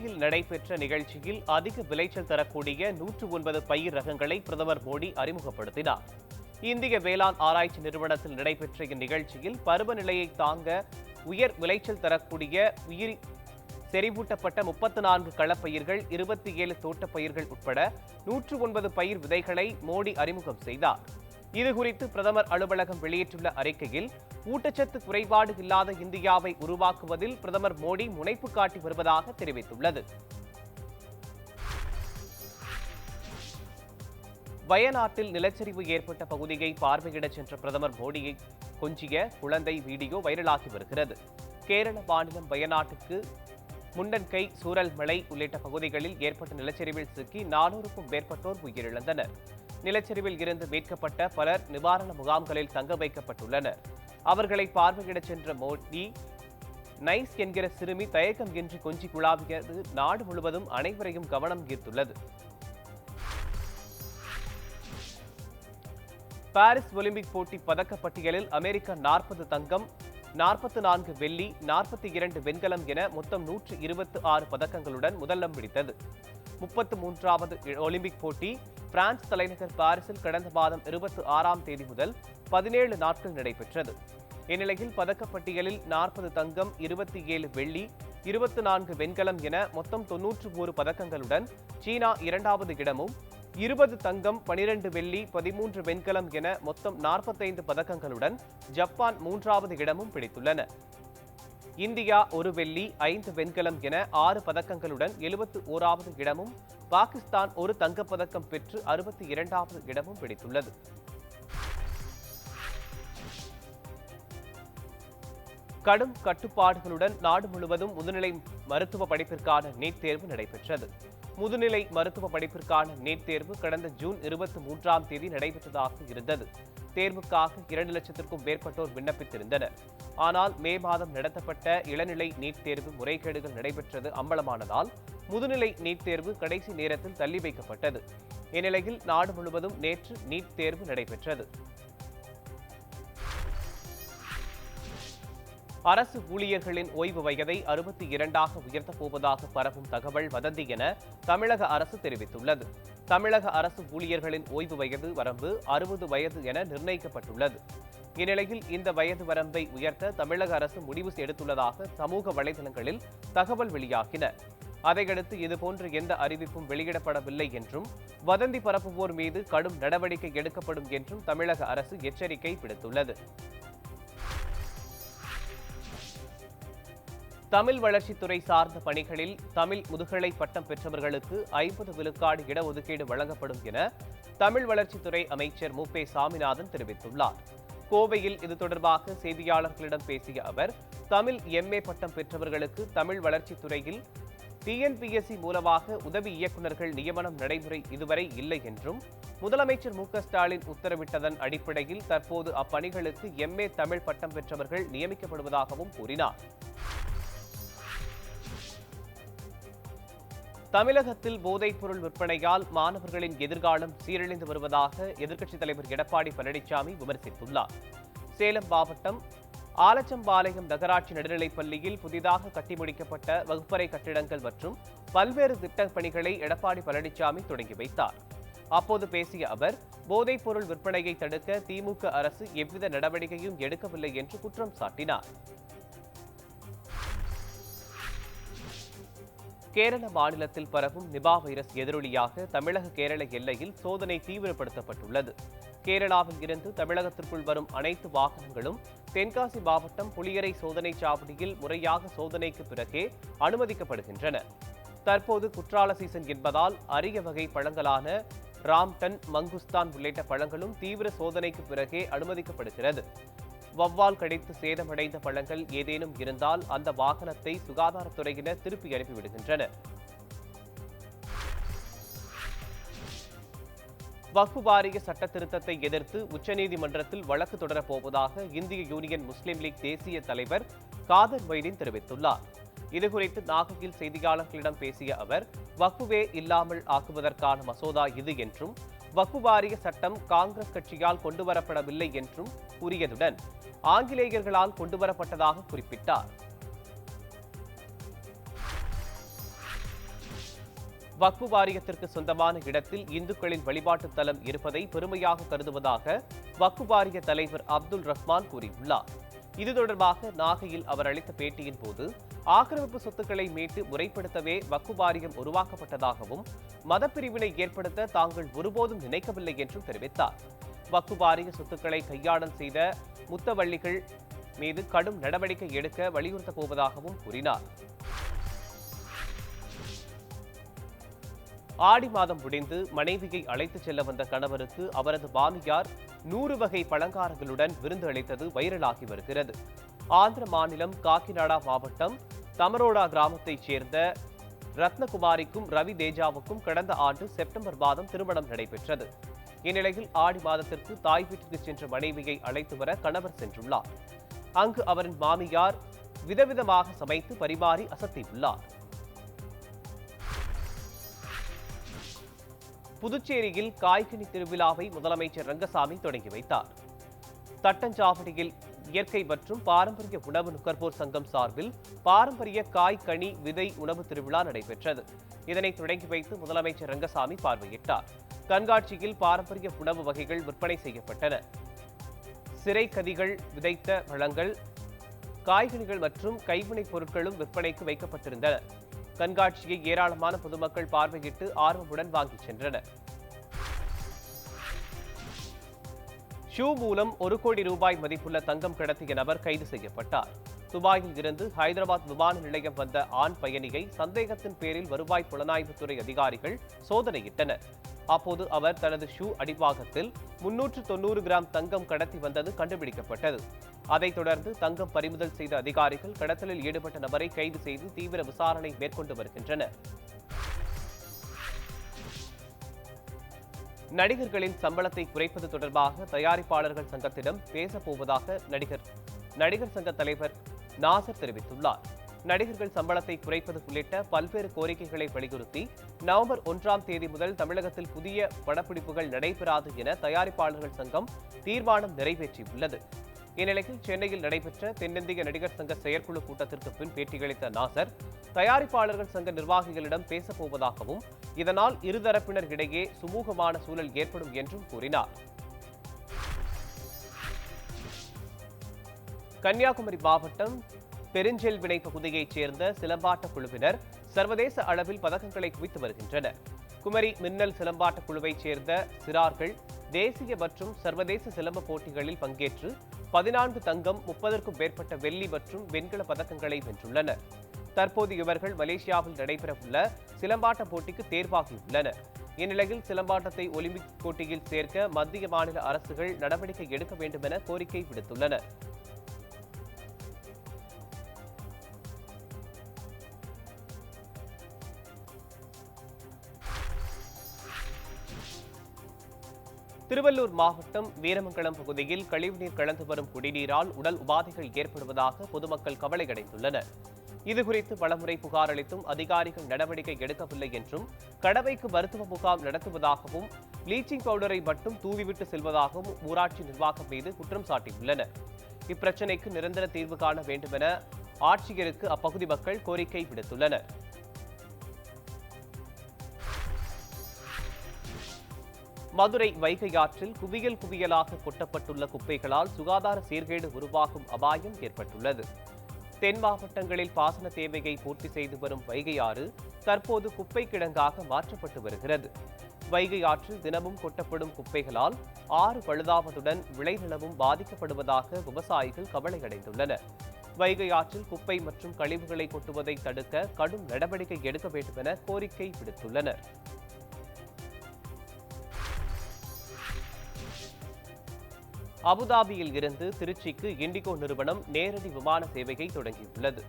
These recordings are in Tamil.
டெல்லியில் நடைபெற்ற நிகழ்ச்சியில் அதிக விளைச்சல் தரக்கூடிய 109 பயிர் ரகங்களை பிரதமர் மோடி அறிமுகப்படுத்தினார். இந்திய வேளாண் ஆராய்ச்சி நிறுவனத்தில் நடைபெற்ற இந்நிகழ்ச்சியில் பருவநிலையை தாங்க உயர் விளைச்சல் தரக்கூடிய உயிரி செறிவூட்டப்பட்ட 34 களப்பயிர்கள், 27 தோட்டப்பயிர்கள் உட்பட 109 பயிர் விதைகளை மோடி அறிமுகம் செய்தார். இதுகுறித்து பிரதமர் அலுவலகம் வெளியிட்டுள்ள அறிக்கையில், ஊட்டச்சத்து குறைபாடு இல்லாத இந்தியாவை உருவாக்குவதில் பிரதமர் மோடி முனைப்பு காட்டி வருவதாக தெரிவித்துள்ளது. வயநாட்டில் நிலச்சரிவு ஏற்பட்ட பகுதியை பார்வையிடச் சென்ற பிரதமர் மோடியை கொஞ்சிய குழந்தை வீடியோ வைரலாகி வருகிறது. கேரள மாநிலம் வயநாட்டுக்கு முண்டன்கை, சூரல்மலை உள்ளிட்ட பகுதிகளில் ஏற்பட்ட நிலச்சரிவில் சிக்கி 400க்கும் மேற்பட்டோர் உயிரிழந்தனர். நிலச்சரிவில் இருந்து மீட்கப்பட்ட பலர் நிவாரண முகாம்களில் தங்க வைக்கப்பட்டுள்ளனர். அவர்களை பார்வையிடச் சென்ற மோடி, நைஸ் என்கிற சிறுமி தயக்கம் இன்றி கொஞ்சி குழாவியது நாடு முழுவதும் அனைவரையும் கவனம் ஈர்த்துள்ளது. பாரிஸ் ஒலிம்பிக் போட்டி பதக்கப்பட்டியலில் அமெரிக்கா 40 தங்கம், 44 வெள்ளி, 42 வெண்கலம் என மொத்தம் 126 பதக்கங்களுடன் முதலிடம் பிடித்தது. 33வது ஒலிம்பிக் போட்டி பிரான்ஸ் தலைநகர் பாரிஸில் கடந்த மாதம் 26ஆம் தேதி முதல் 17 நாட்கள் நடைபெற்றது. இந்நிலையில் பதக்கப்பட்டியலில் 40 தங்கம், 27 வெள்ளி, 24 வெண்கலம் என மொத்தம் 91 பதக்கங்களுடன் சீனா 2வது இடமும், 20 தங்கம், 12 வெள்ளி, 13 வெண்கலம் என மொத்தம் 45 பதக்கங்களுடன் ஜப்பான் 3வது இடமும் பிடித்துள்ளன. இந்தியா 1 வெள்ளி, 5 வெண்கலம் என 6 பதக்கங்களுடன் 71வது இடமும், பாகிஸ்தான் 1 தங்கப்பதக்கம் பெற்று 62வது இடமும் பிடித்துள்ளது. கடும் கட்டுப்பாடுகளுடன் நாடு முழுவதும் முதுநிலை மருத்துவ படிப்பிற்கான நீட் தேர்வு நடைபெற்றது. முதுநிலை மருத்துவ படிப்பிற்கான நீட் தேர்வு கடந்த ஜூன் 23ஆம் தேதி நடைபெற்றதாக இருந்தது. தேர்வுக்காக 2 லட்சத்திற்கும் மேற்பட்டோர் விண்ணப்பித்திருந்தனர். ஆனால் மே மாதம் நடத்தப்பட்ட இளநிலை நீட் தேர்வு முறைகேடுகள் நடைபெற்றது அம்பலமானதால் முதுநிலை நீட் தேர்வு கடைசி நேரத்தில் தள்ளி வைக்கப்பட்டது. இந்நிலையில் நாடு முழுவதும் நேற்று நீட் தேர்வு நடைபெற்றது. அரசு ஊழியர்களின் ஓய்வு வயதை 62ஆக உயர்த்தப் போவதாக பரவும் தகவல் வதந்தி என தமிழக அரசு தெரிவித்துள்ளது. தமிழக அரசு ஊழியர்களின் ஓய்வு வயது வரம்பு 60 வயது என நிர்ணயிக்கப்பட்டுள்ளது. இந்நிலையில் இந்த வயது வரம்பை உயர்த்த தமிழக அரசு முடிவு எடுத்துள்ளதாக சமூக வலைதளங்களில் தகவல் வெளியாகின. அதையடுத்து இதுபோன்ற எந்த அறிவிப்பும் வெளியிடப்படவில்லை என்றும், வதந்தி பரப்புவோர் மீது கடும் நடவடிக்கை எடுக்கப்படும் என்றும் தமிழக அரசு எச்சரிக்கை விடுத்துள்ளது. தமிழ் வளர்ச்சித்துறை சார்ந்த பணிகளில் தமிழ் முதுகலை பட்டம் பெற்றவர்களுக்கு 50 விழுக்காடு இடஒதுக்கீடு வழங்கப்படும் என தமிழ் வளர்ச்சித்துறை அமைச்சர் மு.பே. சாமிநாதன் தெரிவித்துள்ளார். கோவையில் இது தொடர்பாக செய்தியாளர்களிடம் பேசிய அவர், தமிழ் எம்.ஏ. பட்டம் பெற்றவர்களுக்கு தமிழ் வளர்ச்சித்துறையில் டிஎன்பிஎஸ்சி மூலமாக உதவி இயக்குநர்கள் நியமனம் நடைமுறை இதுவரை இல்லை என்றும், முதலமைச்சர் மு.க.ஸ்டாலின் உத்தரவிட்டதன் அடிப்படையில் தற்போது அப்பணிகளுக்கு எம்.ஏ. தமிழ் பட்டம் பெற்றவர்கள் நியமிக்கப்படுவதாகவும் கூறினார். தமிழகத்தில் போதைப் பொருள் விற்பனையால் மாணவர்களின் எதிர்காலம் சீரழிந்து வருவதாக எதிர்க்கட்சித் தலைவர் எடப்பாடி பழனிசாமி விமர்சித்துள்ளார். சேலம் மாவட்டம் ஆலச்சம்பாளையம் நகராட்சி நடுநிலைப் பள்ளியில் புதிதாக கட்டி முடிக்கப்பட்ட வகுப்பறை கட்டிடங்கள் மற்றும் பல்வேறு திட்டப் பணிகளை எடப்பாடி பழனிசாமி தொடங்கி வைத்தார். அப்போது பேசிய அவர், போதைப் பொருள் விற்பனையை தடுக்க திமுக அரசு எவ்வித நடவடிக்கையும் எடுக்கவில்லை என்று குற்றம் சாட்டினார். கேரள மாநிலத்தில் பரவும் நிபா வைரஸ் எதிரொலியாக தமிழக கேரள எல்லையில் சோதனை தீவிரப்படுத்தப்பட்டுள்ளது. கேரளாவில் இருந்து தமிழகத்திற்குள் வரும் அனைத்து வாகனங்களும் தென்காசி மாவட்டம் புளியரை சோதனை சாவடியில் முறையாக சோதனைக்கு பிறகே அனுமதிக்கப்படுகின்றன. தற்போது குற்றால சீசன் என்பதால் அரிய வகை பழங்களான ராம்டன், மங்குஸ்தான் உள்ளிட்ட பழங்களும் தீவிர சோதனைக்கு பிறகே அனுமதிக்கப்படுகிறது. வவ்வால் கடித்து சேதமடைந்த பழங்கள் ஏதேனும் இருந்தால் அந்த வாகனத்தை சுகாதாரத்துறையினர் திருப்பி அனுப்பிவிடுகின்றனர். வக்ஃப் வாரிய சட்ட திருத்தத்தை எதிர்த்து உச்சநீதிமன்றத்தில் வழக்கு தொடரப்போவதாக இந்திய யூனியன் முஸ்லீம் லீக் தேசிய தலைவர் காதர் மொய்தீன் தெரிவித்துள்ளார். இதுகுறித்து நாகையில் செய்தியாளர்களிடம் பேசிய அவர், வக்ஃபே இல்லாமல் ஆக்குவதற்கான மசோதா இது என்றும், வக்ஃப் வாரிய சட்டம் காங்கிரஸ் கட்சியால் கொண்டுவரப்படவில்லை என்றும் கூறியதுடன் ஆங்கிலேயர்களால் கொண்டுவரப்பட்டதாக குறிப்பிட்டார். வக்ஃபு வாரியத்திற்கு சொந்தமான இடத்தில் இந்துக்களின் வழிபாட்டு தலம் இருப்பதை பெருமையாக கருதுவதாக வக்ஃபு வாரிய தலைவர் அப்துல் ரஹ்மான் கூறியுள்ளார். இது தொடர்பாக நாகையில் அவர் அளித்த பேட்டியின் போது ஆக்கிரமிப்பு சொத்துக்களை மீட்டு முறைப்படுத்தவே வக்ஃபு வாரியம் உருவாக்கப்பட்டதாகவும் மதப்பிரிவினை ஏற்படுத்த தாங்கள் ஒருபோதும் நினைக்கவில்லை என்றும் தெரிவித்தார். வக்ஃபு வாரிய சொத்துக்களை கையாடல் செய்த முத்தவள்ளிகள் மீது கடும் நடவடிக்கை எடுக்க வலியுறுத்தப் போவதாகவும் கூறினார். ஆடி மாதம் முடிந்து மனைவியை அழைத்துச் செல்ல வந்த கணவருக்கு அவரது மாமியார் 100 வகை பழங்காரங்களுடன் விருந்து அளித்தது வைரலாகி வருகிறது. ஆந்திர மாநிலம் காக்கிநாடா மாவட்டம் தமரோடா கிராமத்தைச் சேர்ந்த ரத்னகுமாரிக்கும் ரவி தேஜாவுக்கும் கடந்த ஆண்டு செப்டம்பர் மாதம் திருமணம் நடைபெற்றது. இந்நிலையில் ஆடி மாதத்திற்கு தாய் வீட்டிற்கு சென்ற மனைவியை அழைத்து வர கணவர் சென்றுள்ளார். அங்கு அவரின் மாமியார் விதவிதமாக சமைத்து பரிமாறி அசத்தியுள்ளார். புதுச்சேரியில் காய்கனி திருவிழாவை முதலமைச்சர் ரங்கசாமி தொடங்கி வைத்தார். தட்டஞ்சாவடியில் இயற்கை மற்றும் பாரம்பரிய உணவு நுகர்வோர் சங்கம் சார்பில் பாரம்பரிய காய் கனி விதை உணவு திருவிழா நடைபெற்றது. இதனை தொடங்கி வைத்து முதலமைச்சர் ரங்கசாமி பார்வையிட்டார். கண்காட்சியில் பாரம்பரிய உணவு வகைகள் விற்பனை செய்யப்பட்டன. சிறை கதிகள் விதைத்த பழங்கள், காய்கனிகள் மற்றும் கைவினைப் பொருட்களும் விற்பனைக்கு வைக்கப்பட்டிருந்தன. கண்காட்சியை ஏராளமான பொதுமக்கள் பார்வையிட்டு ஆர்வமுடன் வாங்கிச் சென்றனர். ஷூ மூலம் 1 கோடி ரூபாய் மதிப்புள்ள தங்கம் கடத்திய நபர் கைது செய்யப்பட்டார். துபாயில் இருந்து ஹைதராபாத் விமான நிலையம் வந்த ஆண் பயணியை சந்தேகத்தின் பேரில் வருவாய் புலனாய்வுத்துறை அதிகாரிகள் சோதனையிட்டனர். அப்போது அவர் தனது ஷூ அடிப்பாகத்தில் 390 கிராம் தங்கம் கடத்தி வந்தது கண்டுபிடிக்கப்பட்டது. அதைத் தொடர்ந்து தங்கம் பறிமுதல் செய்த அதிகாரிகள் கடத்தலில் ஈடுபட்ட நபரை கைது செய்து தீவிர விசாரணை மேற்கொண்டு வருகின்றனர். நடிகர்களின் சம்பளத்தை குறைப்பது தொடர்பாக தயாரிப்பாளர்கள் சங்கத்திடம் பேசப்போவதாக நடிகர் சங்க தலைவர் நாசர் தெரிவித்துள்ளார். நடிகர்கள் சம்பளத்தை குறைப்பது உள்ளிட்ட பல்வேறு கோரிக்கைகளை வலியுறுத்தி நவம்பர் 1ஆம் தேதி முதல் தமிழகத்தில் புதிய படப்பிடிப்புகள் நடைபெறாது என தயாரிப்பாளர்கள் சங்கம் தீர்மானம் நிறைவேற்றியுள்ளது. இந்நிலையில் சென்னையில் நடைபெற்ற தென்னிந்திய நடிகர் சங்க செயற்குழு கூட்டத்திற்கு பின் பேட்டியளித்த நாசர், தயாரிப்பாளர்கள் சங்க நிர்வாகிகளிடம் பேசப்போவதாகவும் இதனால் இருதரப்பினர் இடையே சுமூகமான சூழல் ஏற்படும் என்றும் கூறினார். கன்னியாகுமரி மாவட்டம் பெருஞ்செல்வினை பகுதியைச் சேர்ந்த சிலம்பாட்ட குழுவினர் சர்வதேச அளவில் பதக்கங்களை குவித்து வருகின்றனர். குமரி மின்னல் சிலம்பாட்ட குழுவைச் சேர்ந்த சிறார்கள் தேசிய மற்றும் சர்வதேச சிலம்ப போட்டிகளில் பங்கேற்று 14 தங்கம், 30க்கும் மேற்பட்ட வெள்ளி மற்றும் வெண்கல பதக்கங்களை வென்றுள்ளனர். தற்போது இவர்கள் மலேசியாவில் நடைபெறவுள்ள சிலம்பாட்ட போட்டிக்கு தேர்வாகியுள்ளனர். இந்நிலையில் சிலம்பாட்டத்தை ஒலிம்பிக் போட்டியில் சேர்க்க மத்திய மாநில அரசுகள் நடவடிக்கை எடுக்க வேண்டும் என கோரிக்கை விடுத்துள்ளனர். திருவள்ளூர் மாவட்டம் வீரமங்கலம் பகுதியில் கழிவுநீர் கலந்து வரும் குடிநீரால் உடல் உபாதைகள் ஏற்படுவதாக பொதுமக்கள் கவலையடைந்துள்ளனர். இதுகுறித்து பலமுறை புகார் அளித்தும் அதிகாரிகள் நடவடிக்கை எடுக்கவில்லை என்றும், கடவைக்கு மருத்துவ முகாம் நடத்துவதாகவும், ப்ளீச்சிங் பவுடரை மட்டும் தூவிவிட்டு செல்வதாகவும் ஊராட்சி நிர்வாகம் மீது குற்றம் சாட்டியுள்ளனர். இப்பிரச்சினைக்கு நிரந்தர தீர்வு காண வேண்டும் என ஆட்சியருக்கு அப்பகுதி மக்கள் கோரிக்கை விடுத்துள்ளனர். மதுரை வைகை ஆற்றில் குவியல் குவியலாக கொட்டப்பட்டுள்ள குப்பைகளால் சுகாதார சீர்கேடு உருவாகும் அபாயம் ஏற்பட்டுள்ளது. தென் மாவட்டங்களில் பாசன தேவையை பூர்த்தி செய்து வரும் வைகை ஆறு தற்போது குப்பை கிடங்காக மாற்றப்பட்டு வருகிறது. வைகை ஆற்றில் தினமும் கொட்டப்படும் குப்பைகளால் ஆறு பழுதாவதுடன் விளைநிலமும் பாதிக்கப்படுவதாக விவசாயிகள் கவலையடைந்துள்ளனர். வைகை ஆற்றில் குப்பை மற்றும் கழிவுகளை கொட்டுவதை தடுக்க கடும் நடவடிக்கை எடுக்க வேண்டும் என கோரிக்கை விடுத்துள்ளனர். அபுதாபியில் இருந்து திருச்சிக்கு இண்டிகோ நிறுவனம் நேரடி விமான சேவையை தொடங்கியுள்ளது.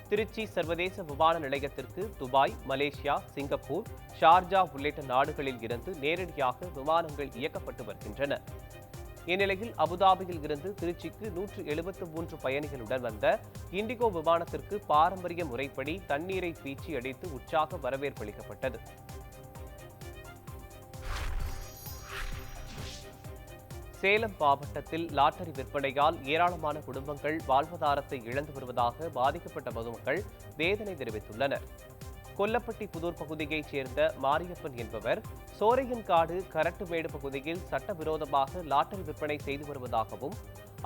திருச்சி சர்வதேச விமான நிலையத்திற்கு துபாய், மலேசியா, சிங்கப்பூர், ஷார்ஜா உள்ளிட்ட நாடுகளில் இருந்து நேரடியாக விமானங்கள் இயக்கப்பட்டு வருகின்றன. இந்நிலையில் அபுதாபியில் இருந்து திருச்சிக்கு 173 பயணிகளுடன் வந்த இண்டிகோ விமானத்திற்கு பாரம்பரிய முறைப்படி தண்ணீரை பீச்சி அடித்து உற்சாக வரவேற்பு அளிக்கப்பட்டது. சேலம் மாவட்டத்தில் லாட்டரி விற்பனையால் ஏராளமான குடும்பங்கள் வாழ்வாதாரத்தை இழந்து வருவதாக பாதிக்கப்பட்ட பொதுமக்கள் வேதனை தெரிவித்துள்ளனர். கொல்லப்பட்டி புதூர் பகுதியைச் சேர்ந்த மாரியப்பன் என்பவர் சோரையன்காடு கரட்டுமேடு பகுதியில் சட்டவிரோதமாக லாட்டரி விற்பனை செய்து வருவதாகவும்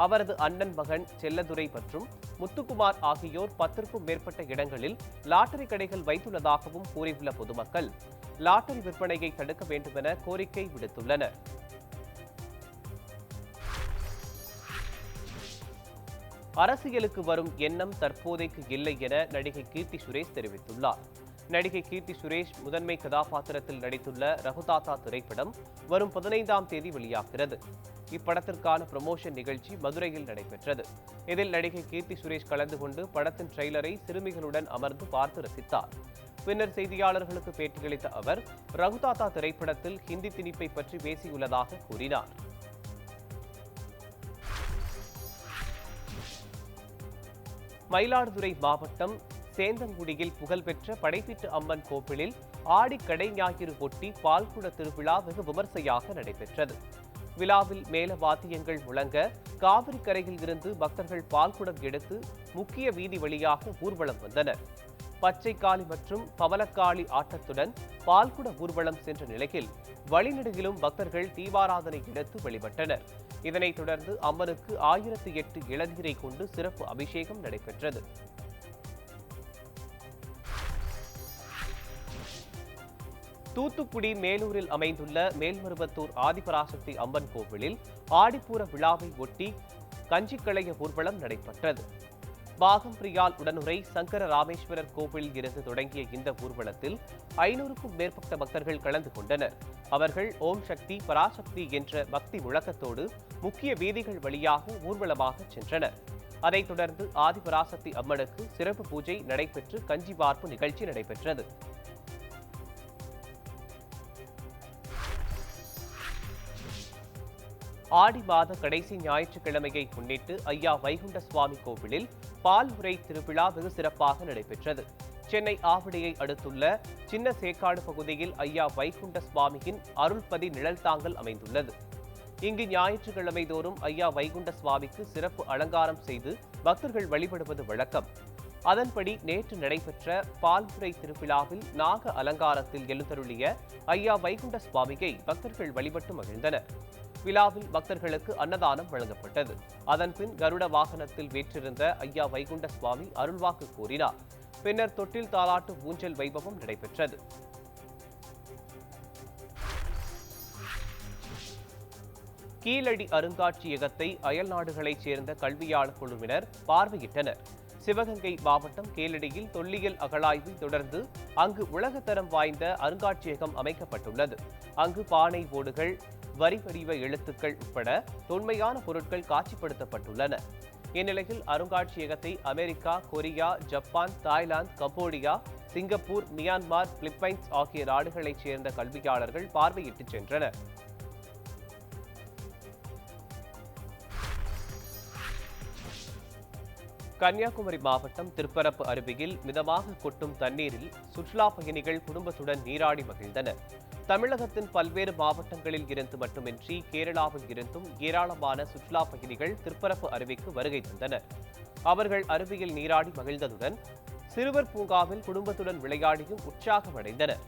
அவரது அண்ணன் மகன் செல்லதுரை மற்றும் முத்துக்குமார் ஆகியோர் 10க்கும் மேற்பட்ட இடங்களில் லாட்டரி கடைகள் வைத்துள்ளதாகவும் கூறியுள்ள பொதுமக்கள் லாட்டரி விற்பனையை தடுக்க வேண்டுமென கோரிக்கை விடுத்துள்ளனர். அரசியலுக்கு வரும் எண்ணம் தற்போதைக்கு இல்லை என நடிகை கீர்த்தி சுரேஷ் தெரிவித்துள்ளார். நடிகை கீர்த்தி சுரேஷ் முதன்மை கதாபாத்திரத்தில் நடித்துள்ள ரகுதாத்தா திரைப்படம் வரும் 15ஆம் தேதி வெளியாகிறது. இப்படத்திற்கான ப்ரமோஷன் நிகழ்ச்சி மதுரையில் நடைபெற்றது. இதில் நடிகை கீர்த்தி சுரேஷ் கலந்து கொண்டு படத்தின் ட்ரெய்லரை சிறுமிகளுடன் அமர்ந்து பார்த்து ரசித்தார். பின்னர் செய்தியாளர்களுக்கு பேட்டியளித்த அவர் ரகுதாத்தா திரைப்படத்தில் ஹிந்தி திணிப்பை பற்றி பேசியுள்ளதாக கூறினார். மயிலாடுதுறை மாவட்டம் சேந்தங்குடியில் புகழ்பெற்ற படைப்பிட்டு அம்மன் கோவிலில் ஆடி கடை ஞாயிறு ஒட்டி பால்குட திருவிழா வெகு விமர்சையாக நடைபெற்றது. விழாவில் மேல வாத்தியங்கள் முழங்க காவிரி கரையில் இருந்து பக்தர்கள் பால்குடம் எடுத்து முக்கிய வீதி வழியாக ஊர்வலம் வந்தனர். பச்சைக்காளி மற்றும் பவளக்காளி ஆட்டத்துடன் பால்குட ஊர்வலம் சென்ற நிலையில் வழிநெடுகிலும் பக்தர்கள் தீபாராதனை எடுத்து வழிபட்டனர். இதனைத் தொடர்ந்து அம்மனுக்கு 1008 இளநீரை கொண்டு சிறப்பு அபிஷேகம் நடைபெற்றது. தூத்துக்குடி மேலூரில் அமைந்துள்ள மேல்மருவத்தூர் ஆதிபராசக்தி அம்மன் கோவிலில் ஆடிப்பூர விழாவை ஒட்டி கஞ்சிக்களைய ஊர்வலம் நடைபெற்றது. பாகம்பிரியால் உடனுரை சங்கர ராமேஸ்வரர் கோவிலில் இருந்து தொடங்கிய இந்த ஊர்வலத்தில் 500க்கும் மேற்பட்ட பக்தர்கள் கலந்து கொண்டனர். அவர்கள் ஓம் சக்தி பராசக்தி என்ற பக்தி முழக்கத்தோடு முக்கிய வீதிகள் வழியாக ஊர்வலமாக சென்றனர். அதைத் தொடர்ந்து ஆதிபராசக்தி அம்மனுக்கு சிறப்பு பூஜை நடைபெற்று கஞ்சி வார்ப்பு நிகழ்ச்சி நடைபெற்றது. ஆடி மாத கடைசி ஞாயிற்றுக்கிழமையை முன்னிட்டு ஐயா வைகுண்ட சுவாமி கோவிலில் பால் உரை திருவிழா வெகு சிறப்பாக நடைபெற்றது. சென்னை ஆவடியை அடுத்துள்ள சின்ன சேக்காடு பகுதியில் ஐயா வைகுண்ட சுவாமியின் அருள்பதி நிழல்தாங்கல் அமைந்துள்ளது. இங்கு ஞாயிற்றுக்கிழமை தோறும் ஐயா வைகுண்ட சுவாமிக்கு சிறப்பு அலங்காரம் செய்து பக்தர்கள் வழிபடுவது வழக்கம். அதன்படி நேற்று நடைபெற்ற பால்முறை திருவிழாவில் நாக அலங்காரத்தில் எழுந்தருளிய ஐயா வைகுண்ட சுவாமியை பக்தர்கள் வழிபட்டு மகிழ்ந்தனர். விழாவில் பக்தர்களுக்கு அன்னதானம் வழங்கப்பட்டது. அதன்பின் கருட வாகனத்தில் வீற்றிருந்த ஐயா வைகுண்ட சுவாமி அருள்வாக்கு கூறினார். பின்னர் தொட்டில் தாலாட்டு ஊஞ்சல் வைபவம் நடைபெற்றது. கீழடி அருங்காட்சியகத்தை அயல் நாடுகளைச் சேர்ந்த கல்வியாளர் குழுவினர் பார்வையிட்டனர். சிவகங்கை மாவட்டம் கீழடியில் தொல்லியல் அகழாய்வை தொடர்ந்து அங்கு உலகத்தரம் வாய்ந்த அருங்காட்சியகம் அமைக்கப்பட்டுள்ளது. அங்கு பானை ஓடுகள், வரி வடிவ எழுத்துக்கள் உட்பட தொன்மையான பொருட்கள் காட்சிப்படுத்தப்பட்டுள்ளன. இந்நிலையில் அருங்காட்சியகத்தை America, Korea, Japan, Thailand, Cambodia, Singapore, Myanmar, Philippines ஆகிய நாடுகளைச் சேர்ந்த கல்வியாளர்கள் பார்வையிட்டு சென்றனர். கன்னியாகுமரி மாவட்டம் திருப்பரப்பு அருவியில் மிதமாக கொட்டும் தண்ணீரில் சுற்றுலா பயணிகள் குடும்பத்துடன் நீராடி மகிழ்ந்தனர். தமிழகத்தின் பல்வேறு மாவட்டங்களில் இருந்து மட்டுமின்றி கேரளாவில் இருந்தும் ஏராளமான சுற்றுலா பயணிகள் திருப்பரப்பு அருவிக்கு வருகை தந்தனர். அவர்கள் அருவியில் நீராடி மகிழ்ந்ததுடன் சிறுவர் பூங்காவில் குடும்பத்துடன் விளையாடியும் உற்சாகமடைந்தனர்.